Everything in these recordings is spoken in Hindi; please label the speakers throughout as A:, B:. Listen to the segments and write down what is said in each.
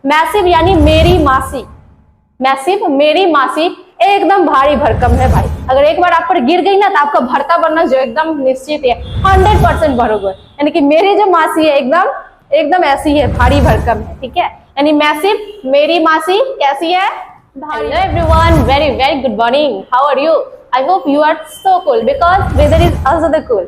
A: मैसिव यानी मेरी मासी, मैसिव मेरी मासी एकदम भारी भरकम है भाई। अगर एक बार आप पर गिर गई ना तो आपका भरता बनना जो एकदम निश्चित है, 100% भरोगे। यानी कि मेरी जो मासी है एकदम एकदम ऐसी है, भारी भरकम है, ठीक है। यानी मैसिव मेरी मासी कैसी है? Hello everyone, very very good morning, how are you? I hope you are so cool because weather is also the cool.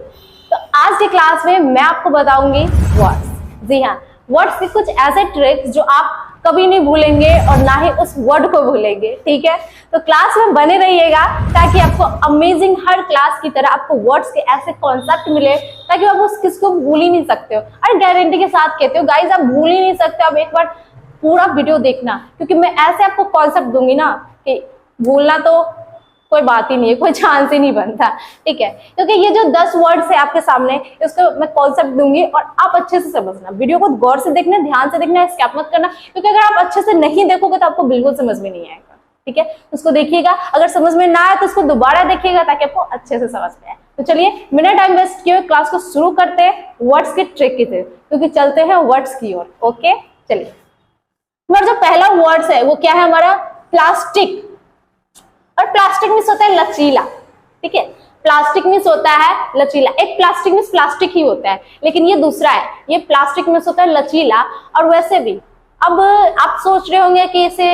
A: तो आज की क्लास में मैं आपको बताऊंगी वर्ड्स। जी हाँ, वर्ड्स के कुछ ऐसे ट्रिक्स जो आप कभी नहीं भूलेंगे और ना ही उस वर्ड को भूलेंगे, ठीक है। तो क्लास में बने रहिएगा ताकि आपको अमेजिंग हर क्लास की तरह आपको वर्ड्स के ऐसे कॉन्सेप्ट मिले ताकि आप उस किसको भूल ही नहीं सकते हो। और गारंटी के साथ कहते हो गाइज, आप भूल ही नहीं सकते। आप एक बार पूरा वीडियो देखना, क्योंकि मैं ऐसे आपको कॉन्सेप्ट दूंगी ना कि भूलना तो कोई बात ही नहीं है, कोई चांस ही नहीं बनता, ठीक है। क्योंकि ये जो 10 वर्ड्स है आपके सामने, इसको मैं कॉन्सेप्ट दूंगी और आप अच्छे से समझना। वीडियो को गौर से देखना, ध्यान से देखना, स्किप मत करना, क्योंकि अगर आप अच्छे से नहीं देखोगे तो आपको बिल्कुल समझ में नहीं आएगा, ठीक है। उसको देखिएगा, अगर समझ में ना आए तो उसको दोबारा देखिएगा ताकि आपको अच्छे से समझ में आए। तो चलिए बिना टाइम वेस्ट किए क्लास को शुरू करते हैं वर्ड्स के ट्रिक की तरह, क्योंकि चलते हैं वर्ड्स की ओर। ओके, चलिए। हमारा जो पहला वर्ड्स है वो क्या है? हमारा प्लास्टिक। और प्लास्टिक मीन्स होता है लचीला, ठीक है। प्लास्टिक मीन्स होता है लचीला। एक प्लास्टिक मीन्स प्लास्टिक ही होता है, लेकिन ये दूसरा है, ये प्लास्टिक मीन्स होता है लचीला। और वैसे भी अब आप सोच रहे होंगे कि इसे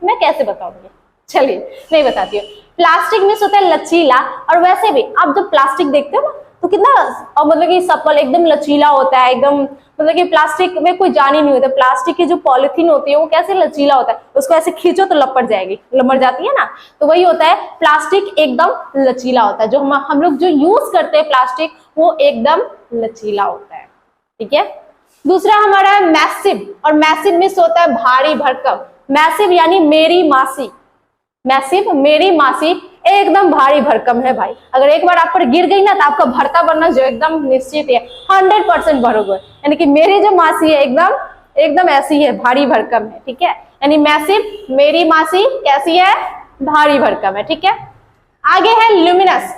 A: मैं कैसे बताऊंगी, चलिए नहीं बताती हूँ। प्लास्टिक मीन्स होता है लचीला, और वैसे भी आप जब प्लास्टिक देखते हो ना तो कितना मतलब कि सफल एकदम लचीला होता है, एकदम मतलब कि प्लास्टिक में कोई जान ही नहीं होता। प्लास्टिक की जो पॉलिथीन होती है वो कैसे लचीला होता है, उसको ऐसे खींचो तो लपट जाएगी, लमड़ जाती है ना, तो वही होता है, प्लास्टिक एकदम लचीला होता है। जो हम लोग जो यूज करते हैं प्लास्टिक वो एकदम लचीला होता है, ठीक है। दूसरा हमारा है मैसिव, और मैसिव मीन्स होता है भारी भरकम। मैसिव यानी मेरी मासी, मैसिव मेरी मासी एकदम भारी भरकम है भाई। अगर एक बार आप पर गिर गई ना तो आपका भरता बनना जो एकदम निश्चित है, 100% भरोगे। यानी कि मेरी जो मासी है एकदम एकदम ऐसी है, भारी भरकम है, ठीक है। यानी मैसिव मेरी मासी कैसी है? भारी भरकम है, ठीक है। आगे है ल्यूमिनस,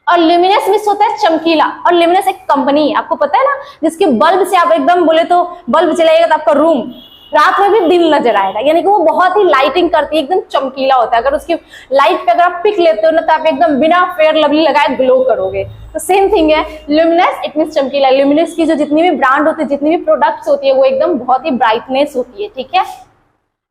A: और ल्यूमिनस मीन्स होता है चमकीला। और ल्यूमिनस एक कंपनी है, आपको पता है ना, जिसके बल्ब से आप एकदम बोले तो बल्ब जलाएगा तो आपका रूम रात में भी दिन नजर आएगा। यानी कि वो बहुत ही लाइटिंग करती है, एकदम चमकीला होता है। अगर उसकी लाइट पे अगर आप पिक लेते हो ना तो आप एकदम बिना फेयर लवली लगाए ग्लो करोगे। तो सेम थिंग है ल्यूमिनस, इट मींस चमकीला। ल्यूमिनस की जो जितनी भी ब्रांड होती है, जितनी भी प्रोडक्ट्स होती है, वो एकदम बहुत ही ब्राइटनेस होती है, ठीक है।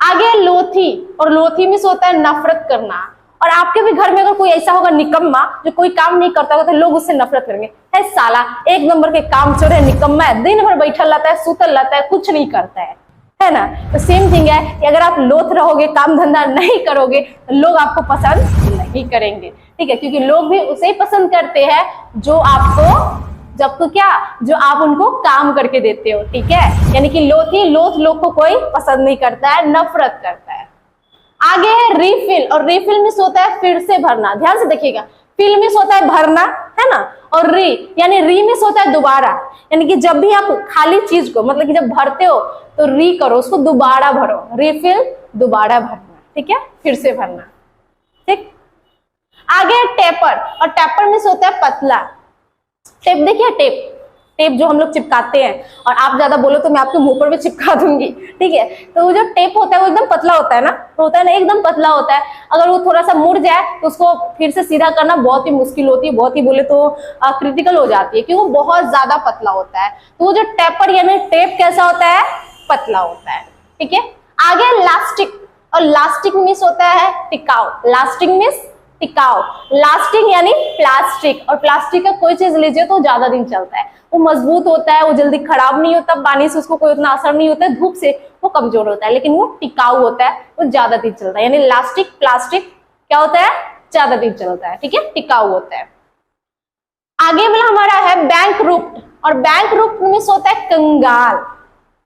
A: आगे लोथी, और लोथी मींस होता है नफरत करना। और आपके भी घर में अगर कोई ऐसा होगा निकम्मा जो कोई काम नहीं करता होगा तो लोग उससे नफरत करेंगे, है साला एक नंबर के काम चोर है, निकम्मा है, दिन भर बैठल रहता है, सुतल रहता है, कुछ नहीं करता है ना। तो सेम थिंग है कि अगर आप लोथ रहोगे, काम धंधा नहीं करोगे तो लोग आपको पसंद नहीं करेंगे, ठीक है। क्योंकि लोग भी उसे ही पसंद करते हैं जो आपको, जब तो क्या, जो आप उनको काम करके देते हो, ठीक है। यानी कि लोथी, लोथ लोग को कोई पसंद नहीं करता है, नफरत करता है। आगे है रिफिल, और रिफिल मीन्स होता है फिर से भरना। ध्यान से देखिएगा, फिल मीन्स होता है भरना, है ना, और यानी री मीन्स होता है दोबारा। यानी कि जब भी आप खाली चीज को मतलब कि जब भरते हो तो री करो, उसको दोबारा भरो, रिफिल दोबारा भरना, ठीक है, फिर से भरना, ठीक। आगे टेपर, और टेपर मीन्स होता है पतला। टेप देखिए, टेप टेप जो हम लोग चिपकाते हैं, और आप ज्यादा बोलो तो मैं आपके मुंह पर भी चिपका दूंगी, ठीक है। तो वो जो टेप होता है वो एकदम पतला होता है ना, तो होता है ना, एकदम पतला होता है। अगर वो थोड़ा सा मुड़ जाए तो उसको फिर से सीधा करना बहुत ही मुश्किल होती है, बहुत ही बोले तो क्रिटिकल हो जाती है, क्योंकि वो बहुत ज्यादा पतला होता है। तो वो जो टेपर यानी टेप कैसा होता है? पतला होता है, ठीक है। आगे लास्टिक, और लास्टिक मीन्स होता है टिकाऊ। लास्टिक मीन्स टिकाऊ। लास्टिंग यानी प्लास्टिक, और प्लास्टिक का कोई चीज लीजिए तो ज्यादा दिन चलता है, वो मजबूत होता है, वो जल्दी खराब नहीं होता, पानी से उसको कोई उतना असर नहीं होता है, धूप से वो कमजोर होता है, लेकिन वो टिकाऊ होता है, वो ज्यादा दिन चलता है। यानी लास्टिक प्लास्टिक क्या होता है? ज्यादा दिन चलता है, ठीक है, टिकाऊ होता है। आगे वाला हमारा है बैंकरुप्ट, और बैंकरुप्ट मीन्स होता है कंगाल।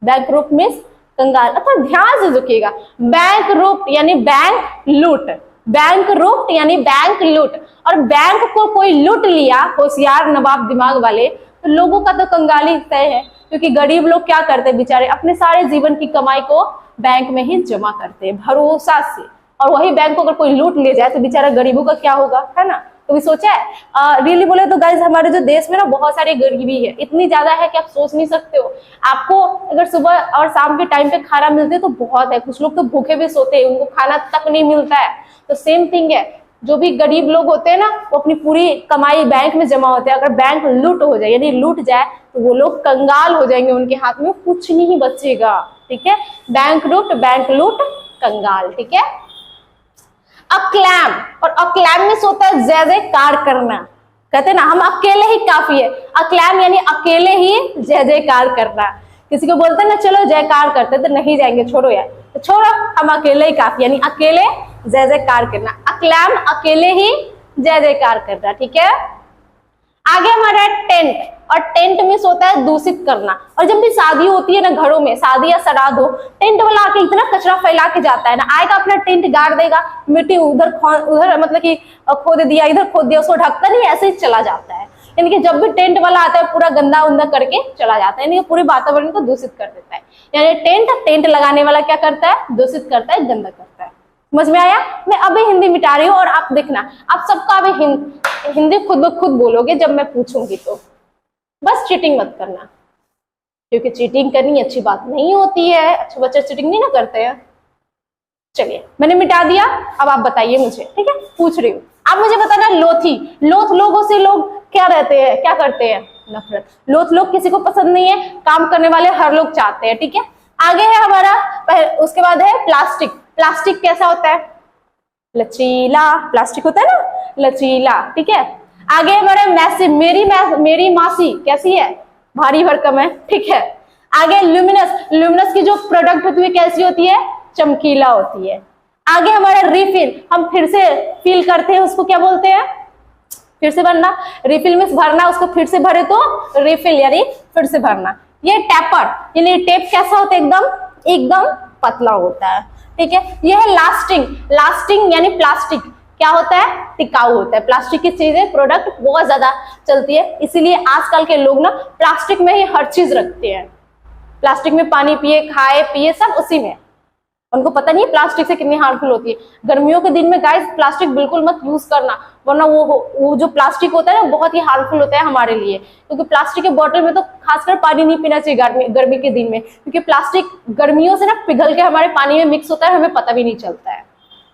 A: बैंकरुप्ट मीन्स कंगाल, अर्थात ध्यान से देखिएगा, बैंकरुप्ट यानी बैंक लूट, बैंकरुप्ट यानी बैंक लूट। और बैंक को कोई लूट लिया, होशियार नवाब दिमाग वाले, तो लोगों का तो कंगाली तय है। क्योंकि गरीब लोग क्या करते हैं बेचारे, अपने सारे जीवन की कमाई को बैंक में ही जमा करते हैं भरोसा से, और वही बैंक को अगर कोई लूट ले जाए तो बेचारा गरीबों का क्या होगा, है ना। कभी सोचा है? रियली बोले तो गाइज हमारे जो देश में ना बहुत सारी गरीबी है, इतनी ज्यादा है कि आप सोच नहीं सकते हो। आपको अगर सुबह और शाम के टाइम पे खाना मिलते तो बहुत है, कुछ लोग तो भूखे भी सोते हैं, उनको खाना तक नहीं मिलता है। तो सेम थिंग है, जो भी गरीब लोग होते हैं ना वो अपनी पूरी कमाई बैंक में जमा होते हैं, अगर बैंक लूट हो जाए यानी लूट जाए तो वो लोग कंगाल हो जाएंगे, उनके हाथ में कुछ नहीं बचेगा। ठीक है, बैंक लूट कंगाल। ठीक है, अक्लैम, और अक्लैम में होता है जय जयकार करना, कहते हैं ना हम अकेले ही काफी है। अक्लैम यानी अकेले ही जय जयकार करना। किसी को बोलते हैं ना चलो जयकार करते तो नहीं जाएंगे, छोड़ो यार, तो छोड़ो हम अकेले ही काफी, यानी अकेले जय जयकार करना। अक्लैम अकेले ही जय जयकार करना। ठीक है, आगे हमारा है टेंट, और टेंट में होता है दूषित करना। और जब भी शादी होती है ना घरों में, शादी या श्राद्ध हो, टेंट वाला आके इतना कचरा फैला के जाता है ना, आएगा अपना टेंट गाड़ देगा, मिट्टी उधर मतलब कि खोद दिया, इधर खोद दिया, उसको ढककर नहीं ऐसे ही चला जाता है। यानी कि जब भी टेंट वाला आता है पूरा गंदा उंदा करके चला जाता है, यानी कि पूरे वातावरण को दूषित कर देता है। यानी टेंट लगाने वाला क्या करता है? दूषित करता है, गंदा करता है। समझ में आया? मैं अभी हिंदी मिटा रही हूँ और आप देखना, आप सबका अभी हिंदी खुद ब खुद बोलोगे जब मैं पूछूंगी, तो बस चीटिंग मत करना, क्योंकि चीटिंग करनी अच्छी बात नहीं होती है, अच्छे बच्चे चीटिंग नहीं ना करते हैं। चलिए मैंने मिटा दिया, अब आप बताइए मुझे। ठीक है, पूछ रही हूँ, आप मुझे बताना लोथी। लोथ लोगों से लोग क्या रहते हैं, क्या करते हैं? नफरत। लोथ लोग किसी को पसंद नहीं है, काम करने वाले हर लोग चाहते हैं। ठीक है, आगे है हमारा, उसके बाद है प्लास्टिक। प्लास्टिक कैसा होता है? लचीला। प्लास्टिक होता है ना लचीला। ठीक है, आगे हमारा मैसिव, मेरी मासी कैसी है? भारी भरकम है। ठीक है, आगे ल्यूमिनस की जो प्रोडक्ट होती है कैसी होती है? चमकीला होती है। आगे हमारा रिफिल, हम फिर से फील करते हैं, उसको क्या बोलते हैं? फिर से भरना। रिफिल में भरना, उसको फिर से भरे तो रिफिल यानी फिर से भरना। ये टैपर यानी टेप कैसा होता है? एकदम पतला होता है। ठीक है, यह है लास्टिंग यानी प्लास्टिक क्या होता है? टिकाऊ होता है। प्लास्टिक की चीजें प्रोडक्ट बहुत ज्यादा चलती है, इसीलिए आजकल के लोग ना प्लास्टिक में ही हर चीज रखते हैं। प्लास्टिक में पानी पिए, खाए पिए, सब उसी में। उनको पता नहीं है प्लास्टिक से कितनी हार्मफुल होती है। गर्मियों के दिन में गाइस प्लास्टिक बिल्कुल मत यूज करना, वरना वो जो प्लास्टिक होता है ना बहुत ही हार्मफुल होता है हमारे लिए, क्योंकि प्लास्टिक के बोतल में तो खासकर पानी नहीं पीना चाहिए गर्मी के दिन में, क्योंकि प्लास्टिक गर्मियों से ना पिघल के हमारे पानी में मिक्स होता है, हमें पता भी नहीं चलता है।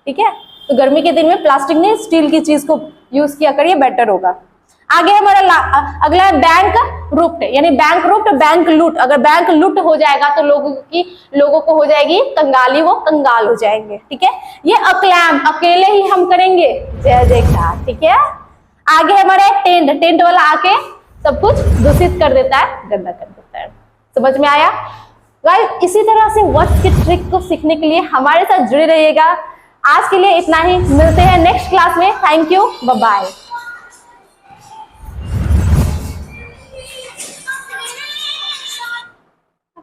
A: ठीक है, तो गर्मी के दिन में प्लास्टिक ने स्टील की चीज को यूज किया करिए, बेटर होगा। आगे हमारा अगला है बैंक रुप्ट, यानी बैंक लूट। अगर बैंक लूट हो जाएगा तो लोगों को हो जाएगी कंगाली, वो कंगाल हो जाएंगे। ठीक है, ये अक्लैम, अकेले ही हम करेंगे जय जयकार। ठीक है, आगे हमारा टेंट वाला आके सब कुछ दूषित कर देता है, गंदा कर देता है। समझ में आया गाइस? इसी तरह से वर्ड्स की ट्रिक को सीखने के लिए हमारे साथ जुड़े रहिएगा। आज के लिए इतना ही, मिलते हैं नेक्स्ट क्लास में। Thank you, bye bye.